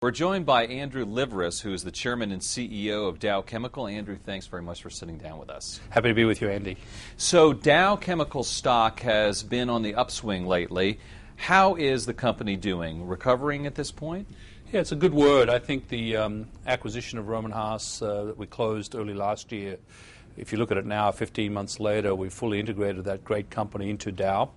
We're joined by Andrew Liveris, who is the chairman and CEO of Dow Chemical. Andrew, thanks very much for sitting down with us. Happy to be with you, Andy. So Dow Chemical stock has been on the upswing lately. How is the company doing? Recovering at this point? Yeah, it's a good word. I think the acquisition of Rohm and Haas that we closed early last year, if you look at it now, 15 months later, we've fully integrated that great company into Dow.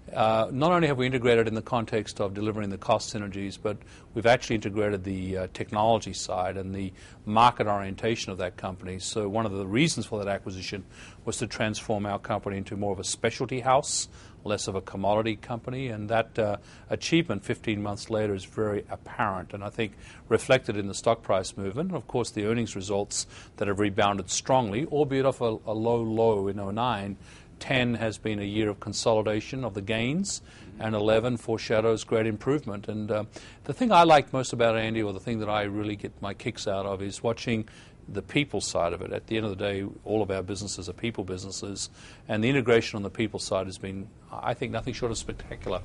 Not only have we integrated in the context of delivering the cost synergies, but we've actually integrated the technology side and the market orientation of that company. So one of the reasons for that acquisition was to transform our company into more of a specialty house, less of a commodity company, and that achievement 15 months later is very apparent and I think reflected in the stock price movement. And of course, the earnings results that have rebounded strongly, albeit off a low in 2009. 10 has been a year of consolidation of the gains, and 11 foreshadows great improvement. And the thing I like most about Andy, or the thing that I really get my kicks out of, is watching the people side of it. At the end of the day, all of our businesses are people businesses, and the integration on the people side has been, I think, nothing short of spectacular.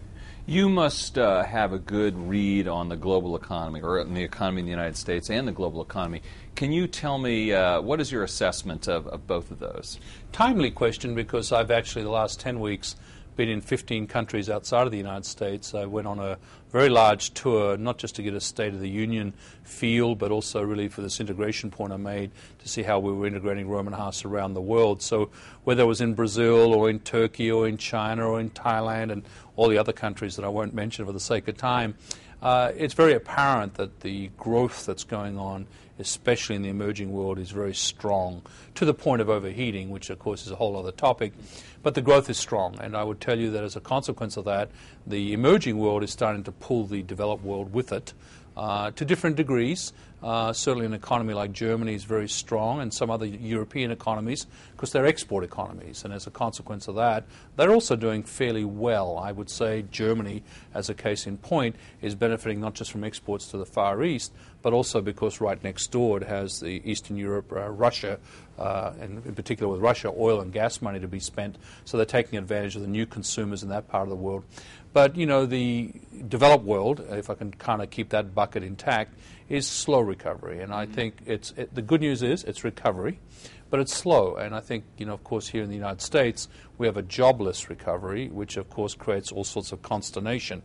You must have a good read on the global economy, or on the economy in the United States and the global economy. Can you tell me what is your assessment of both of those? Timely question, because I've actually the last 10 weeks been in 15 countries outside of the United States. I went on a very large tour, not just to get a State of the Union feel, but also really for this integration point I made to see how we were integrating Rohm and Haas around the world. So whether it was in Brazil or in Turkey or in China or in Thailand and all the other countries that I won't mention for the sake of time, it's very apparent that the growth that's going on, especially in the emerging world, is very strong, to the point of overheating, which of course is a whole other topic. But the growth is strong, and I would tell you that as a consequence of that, the emerging world is starting to pull the developed world with it to different degrees. Certainly an economy like Germany is very strong, and some other European economies, because they're export economies, and as a consequence of that, they're also doing fairly well. I would say Germany, as a case in point, is benefiting not just from exports to the Far East, but also because right next door it has the Eastern Europe, Russia, and in particular with Russia, oil and gas money to be spent, so they're taking advantage of the new consumers in that part of the world. But, you know, the developed world, if I can kind of keep that bucket intact, is slow recovery. And I think the good news is it's recovery, but it's slow. And I think, you know, of course, here in the United States, we have a jobless recovery, which, of course, creates all sorts of consternation.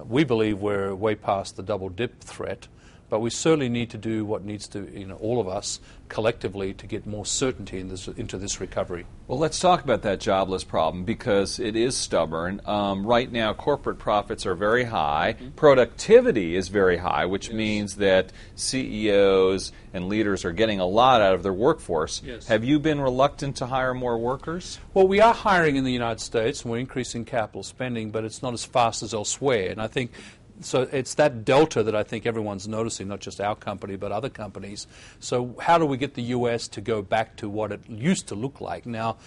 We believe we're way past the double dip threat, but we certainly need to do what needs to, you know, all of us collectively to get more certainty into this recovery. Well, let's talk about that jobless problem, because it is stubborn. Right now, corporate profits are very high. Mm-hmm. Productivity is very high, which means that CEOs and leaders are getting a lot out of their workforce. Yes. Have you been reluctant to hire more workers? Well, we are hiring in the United States, and we're increasing capital spending, but it's not as fast as elsewhere. And I think so it's that delta that I think everyone's noticing, not just our company, but other companies. So how do we get the U.S. to go back to what it used to look like? Now,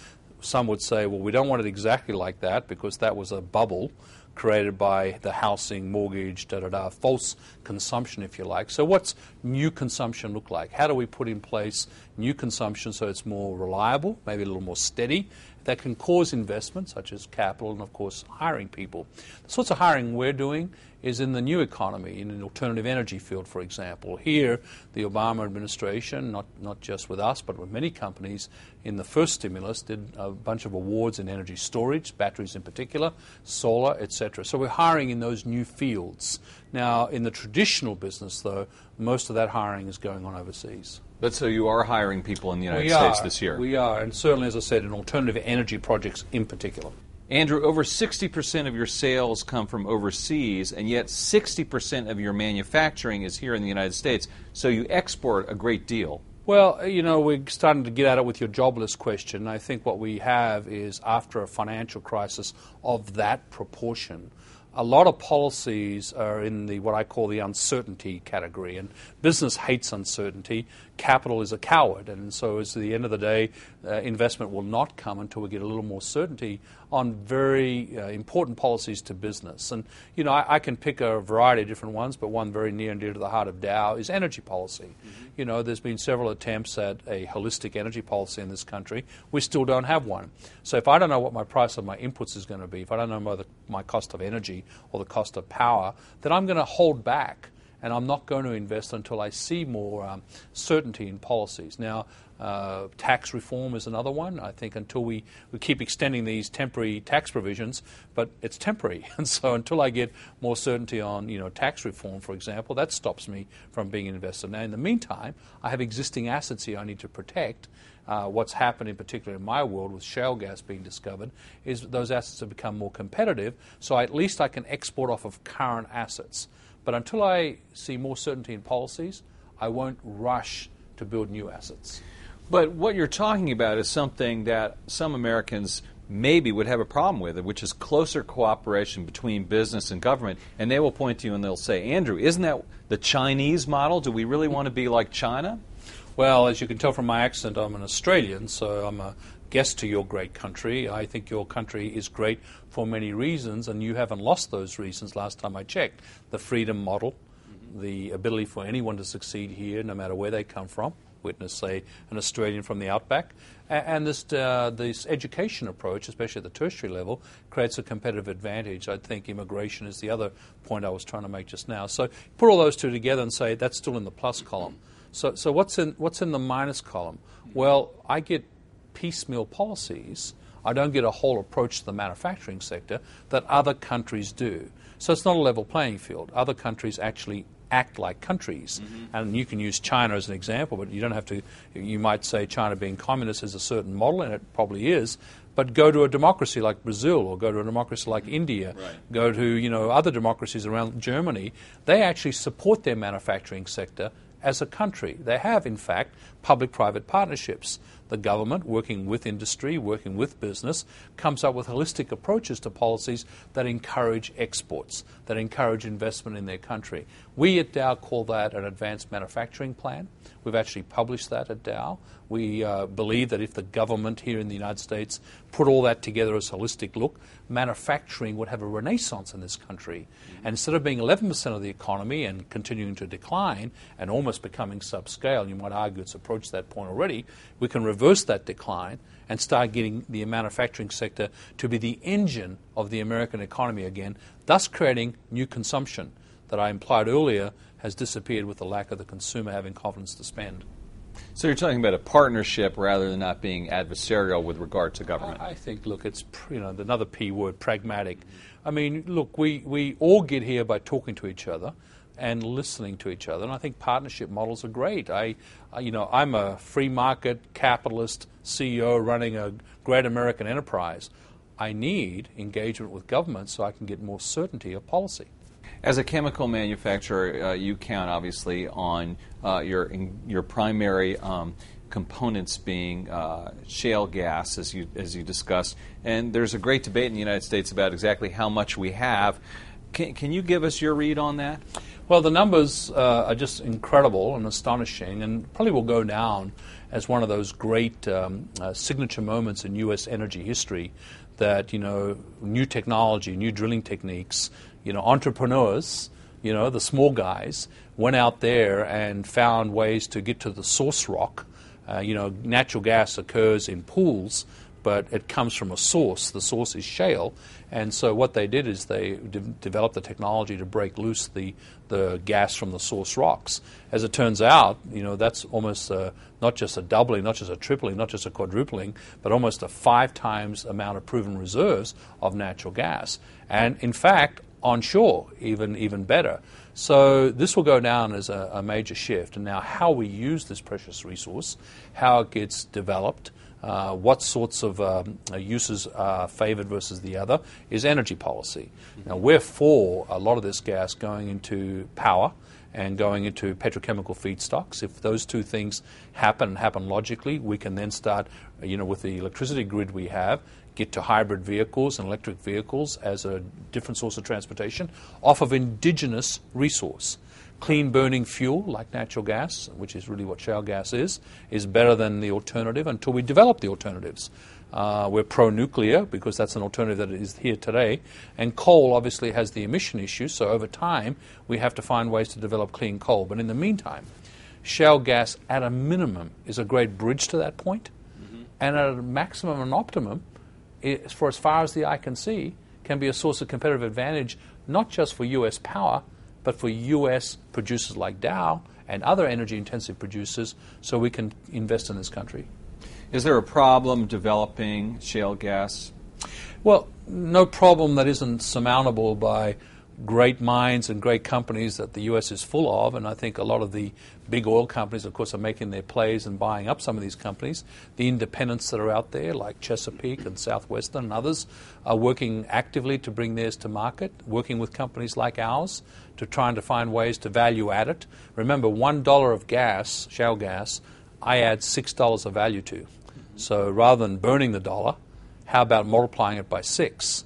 some would say, well, we don't want it exactly like that, because that was a bubble created by the housing, mortgage, false consumption, if you like. So what's new consumption look like? How do we put in place new consumption so it's more reliable, maybe a little more steady, that can cause investment, such as capital and, of course, hiring people? The sorts of hiring we're doing is in the new economy, in an alternative energy field, for example. Here, the Obama administration, not just with us, but with many companies, in the first stimulus, did a bunch of awards in energy storage, batteries in particular, solar, etc. So we're hiring in those new fields. Now, in the traditional business, though, most of that hiring is going on overseas. But so you are hiring people in the United States this year? We are, and certainly, as I said, in alternative energy projects in particular. Andrew, over 60% of your sales come from overseas, and yet 60% of your manufacturing is here in the United States. So you export a great deal. Well, you know, we're starting to get at it with your jobless question. I think what we have is, after a financial crisis of that proportion, a lot of policies are in the what I call the uncertainty category, and business hates uncertainty. Capital is a coward, and so at the end of the day, investment will not come until we get a little more certainty on very important policies to business. And, you know, I can pick a variety of different ones, but one very near and dear to the heart of Dow is energy policy. Mm-hmm. You know, there's been several attempts at a holistic energy policy in this country. We still don't have one. So if I don't know what my price of my inputs is going to be, if I don't know my cost of energy or the cost of power, then I'm going to hold back and I'm not going to invest until I see more certainty in policies. Now, tax reform is another one. I think until we keep extending these temporary tax provisions, but it's temporary. And so until I get more certainty on, tax reform, for example, that stops me from being an investor. Now, in the meantime, I have existing assets here I need to protect. What's happened in particular in my world with shale gas being discovered is those assets have become more competitive, so at least I can export off of current assets. But until I see more certainty in policies, I won't rush to build new assets. But what you're talking about is something that some Americans maybe would have a problem with, which is closer cooperation between business and government. And they will point to you and they'll say, Andrew, isn't that the Chinese model? Do we really want to be like China? Well, as you can tell from my accent, I'm an Australian, so I'm a guest to your great country. I think your country is great for many reasons, and you haven't lost those reasons last time I checked. The freedom model, the ability for anyone to succeed here, no matter where they come from. Witness, say, an Australian from the outback. And this education approach, especially at the tertiary level, creates a competitive advantage. I think immigration is the other point I was trying to make just now. So put all those two together and say that's still in the plus column. So what's in the minus column? Well, I get piecemeal policies. I don't get a whole approach to the manufacturing sector that other countries do. So it's not a level playing field. Other countries actually act like countries. And you can use China as an example, but you don't have to. You might say China being communist is a certain model, and it probably is. But go to a democracy like Brazil, or go to a democracy like India, go to other democracies around Germany. They actually support their manufacturing sector as a country. They have, in fact, public-private partnerships. The government, working with industry, working with business, comes up with holistic approaches to policies that encourage exports, that encourage investment in their country. We at Dow call that an advanced manufacturing plan. We've actually published that at Dow. We believe that if the government here in the United States put all that together as a holistic look, manufacturing would have a renaissance in this country. And instead of being 11% of the economy and continuing to decline and almost becoming subscale, you might argue it's approached that point already, we can reverse that decline and start getting the manufacturing sector to be the engine of the American economy again, thus creating new consumption that I implied earlier has disappeared with the lack of the consumer having confidence to spend. So you're talking about a partnership rather than not being adversarial with regard to government. I think, look, it's another P word, pragmatic. I mean, look, we all get here by talking to each other and listening to each other, and I think partnership models are great. I'm a free market capitalist CEO running a great American enterprise. I need engagement with government so I can get more certainty of policy. As a chemical manufacturer, you count obviously on your primary components being shale gas, as you discussed, and there's a great debate in the United States about exactly how much we have. Can you give us your read on that? Well, the numbers are just incredible and astonishing, and probably will go down as one of those great signature moments in U.S. energy history. That new technology, new drilling techniques. Entrepreneurs, the small guys, went out there and found ways to get to the source rock. Natural gas occurs in pools, but it comes from a source. The source is shale. And so what they did is they developed the technology to break loose the gas from the source rocks. As it turns out, that's almost not just a doubling, not just a tripling, not just a quadrupling, but almost a 5 times amount of proven reserves of natural gas. And in fact, onshore, even better. So this will go down as a major shift. And now how we use this precious resource, how it gets developed, what sorts of uses are favored versus the other is energy policy. Now, we're for a lot of this gas going into power and going into petrochemical feedstocks. If those two things happen logically, we can then start, with the electricity grid we have, get to hybrid vehicles and electric vehicles as a different source of transportation off of indigenous resource. Clean burning fuel like natural gas, which is really what shale gas is better than the alternative until we develop the alternatives. We're pro-nuclear because that's an alternative that is here today. And coal obviously has the emission issue, so over time we have to find ways to develop clean coal. But in the meantime, shale gas at a minimum is a great bridge to that point. And at a maximum and optimum, for as far as the eye can see, can be a source of competitive advantage, not just for U.S. power, but but for U.S. producers like Dow and other energy-intensive producers, so we can invest in this country. Is there a problem developing shale gas? Well, no problem that isn't surmountable by great minds and great companies that the U.S. is full of, and I think a lot of the big oil companies, of course, are making their plays and buying up some of these companies. The independents that are out there, like Chesapeake and Southwestern and others, are working actively to bring theirs to market, working with companies like ours to trying to find ways to value add it. Remember, $1 of gas, shale gas, I add $6 of value to. So rather than burning the dollar, how about multiplying it by 6?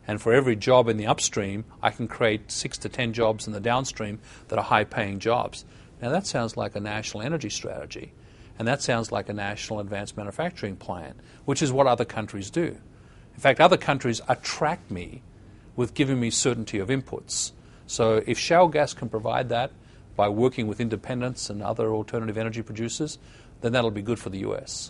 And for every job in the upstream, I can create 6 to 10 jobs in the downstream that are high-paying jobs. Now that sounds like a national energy strategy, and that sounds like a national advanced manufacturing plan, which is what other countries do. In fact, other countries attract me with giving me certainty of inputs. So if shale gas can provide that by working with independents and other alternative energy producers, then that'll be good for the U.S.